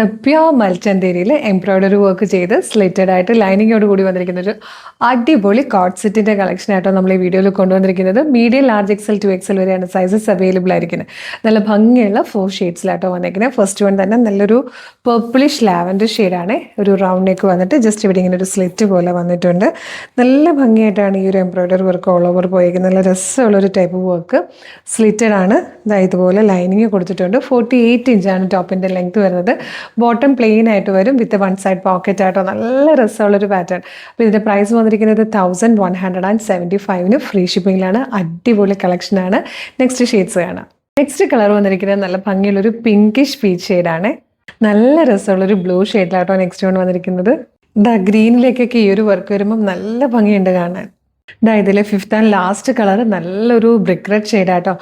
Pure മൽച്ചന്തേരിയിൽ embroidery work ചെയ്ത് slitted ആയിട്ട് ലൈനിങ്ങോട് കൂടി വന്നിരിക്കുന്ന ഒരു അടിപൊളി കോട്ട് സെറ്റിന്റെ കളക്ഷൻ ആയിട്ടോ നമ്മൾ ഈ വീഡിയോയിൽ കൊണ്ടുവന്നിരിക്കുന്നത്. മീഡിയം ലാർജ് എക്സൽ 2XL വരെയാണ് സൈസസ് അവൈലബിൾ ആയിരിക്കുന്നത്. നല്ല ഭംഗിയുള്ള 4 ഷെയ്ഡ്സിലാട്ടോ വന്നിരിക്കുന്നത്. ഫസ്റ്റ് വൺ തന്നെ നല്ലൊരു പർപ്പിളിഷ് ലാവൻഡർ ഷെയ്ഡാണ്. ഒരു റൗണ്ട് നെക്ക് വന്നിട്ട് ജസ്റ്റ് ഇവിടെ ഇങ്ങനെ ഒരു സ്ലിറ്റ് പോലെ വന്നിട്ടുണ്ട്. നല്ല ഭംഗിയായിട്ടാണ് ഈ ഒരു എംബ്രോയ്ഡറി വർക്ക് ഓൾ ഓവർ പോയിരിക്കുന്നത്. നല്ല രസമുള്ളൊരു ടൈപ്പ് വർക്ക്. സ്ലിറ്റഡ് ആണ്. ഇതുപോലെ ലൈനിങ് കൊടുത്തിട്ടുണ്ട്. 48 ഇഞ്ചാണ് ടോപ്പിന്റെ ലെങ്ത് വരുന്നത്. ബോട്ടം പ്ലെയിൻ ആയിട്ട് വരും വിത്ത് 1 സൈഡ് പോക്കറ്റ് ആയിട്ടോ. നല്ല രസമുള്ളൊരു പാറ്റേൺ. അപ്പോൾ ഇതിൻ്റെ പ്രൈസ് വന്നിരിക്കുന്നത് 1175 ഫ്രീ ഷിപ്പിംഗിലാണ്. അടിപൊളി കളക്ഷനാണ്. നെക്സ്റ്റ് ഷെയ്ഡ്സ് കാണാം. നെക്സ്റ്റ് കളർ വന്നിരിക്കുന്നത് നല്ല ഭംഗിയുള്ളൊരു പിങ്കിഷ് പീച്ച് ഷെയ്ഡാണ്. നല്ല രസമുള്ളൊരു ബ്ലൂ ഷെയ്ഡിലാട്ടോ നെക്സ്റ്റ് വൺ വന്നിരിക്കുന്നത്. ഗ്രീനിലേക്കൊക്കെ ഈ ഒരു വർക്ക് വരുമ്പം നല്ല ഭംഗിയുണ്ട് കാണാൻ. ഇതിലെ 5th ആൻഡ് ലാസ്റ്റ് കളർ നല്ലൊരു ബ്രിക്ക് റെഡ് ഷെയ്ഡാട്ടോ.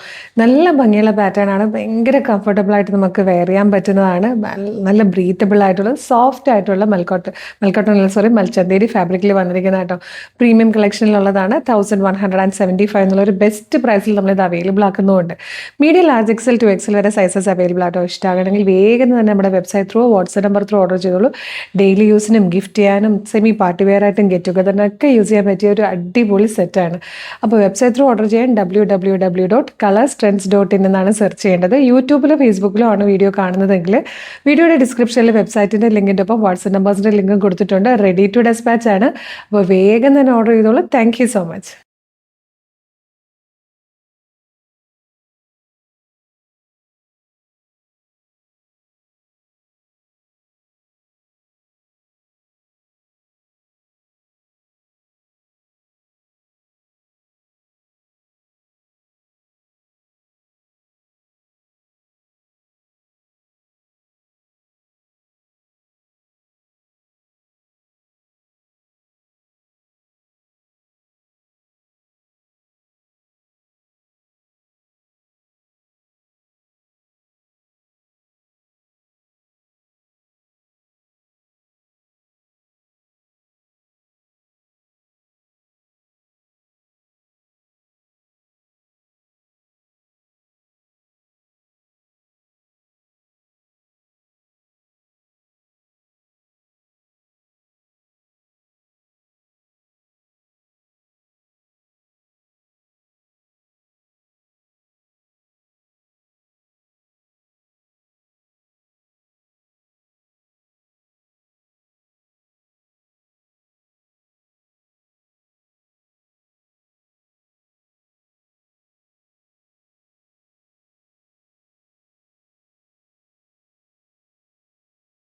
നല്ല ഭംഗിയുള്ള പാറ്റേൺ ആണ്. ഭയങ്കര കംഫർട്ടബിൾ ആയിട്ട് നമുക്ക് വെയർ ചെയ്യാൻ പറ്റുന്നതാണ്. നല്ല ബ്രീത്തബിൾ ആയിട്ടുള്ള സോഫ്റ്റ് ആയിട്ടുള്ള മൽച്ചന്തേരി ഫാബ്രിക്കിൽ വന്നിരിക്കുന്ന കേട്ടോ. പ്രീമിയം കളക്ഷനിലുള്ളതാണ്. 1175 എന്നുള്ളൊരു ബെസ്റ്റ് പ്രൈസിൽ നമ്മളിത് അവൈലബിൾ ആക്കുന്നുമുണ്ട്. മീഡിയം ലാർജ് എക്സൽ 2XL വരെ സൈസസ് അവൈലബിൾ ആട്ടോ. ഇഷ്ടമാകണമെങ്കിൽ വേഗം തന്നെ നമ്മുടെ website through WhatsApp number through order ചെയ്തോളൂ. ഡെയിലി യൂസിനും ഗിഫ്റ്റ് ചെയ്യാനും സെമി പാർട്ടി വെയർ ആയിട്ടും ഗെറ്റ് ടുഗദറിനൊക്കെ യൂസ് ചെയ്യാൻ പറ്റിയ ഒരു അടിപൊളി സെറ്റാണ്. അപ്പോൾ വെബ്സൈറ്റ് ത്രൂ ഓർഡർ ചെയ്യാൻ www.colorstrends.in എന്നാണ് സെർച്ച് ചെയ്യേണ്ടത്. യൂട്യൂബിലോ ഫേസ്ബുക്കിലോ ആണ് വീഡിയോ കാണുന്നതെങ്കിൽ വീഡിയോയുടെ ഡിസ്ക്രിപ്ഷനിൽ വെബ്സൈറ്റിൻ്റെ ലിങ്കിൻ്റെ ഒപ്പം വാട്സ്ആപ്പ് നമ്പേഴ്സിൻ്റെ ലിങ്കും കൊടുത്തിട്ടുണ്ട്. റെഡി ടു ഡെസ്പാച്ച് ആണ്. അപ്പോൾ വേഗം തന്നെ ഓർഡർ ചെയ്തോളൂ. Thank you so much.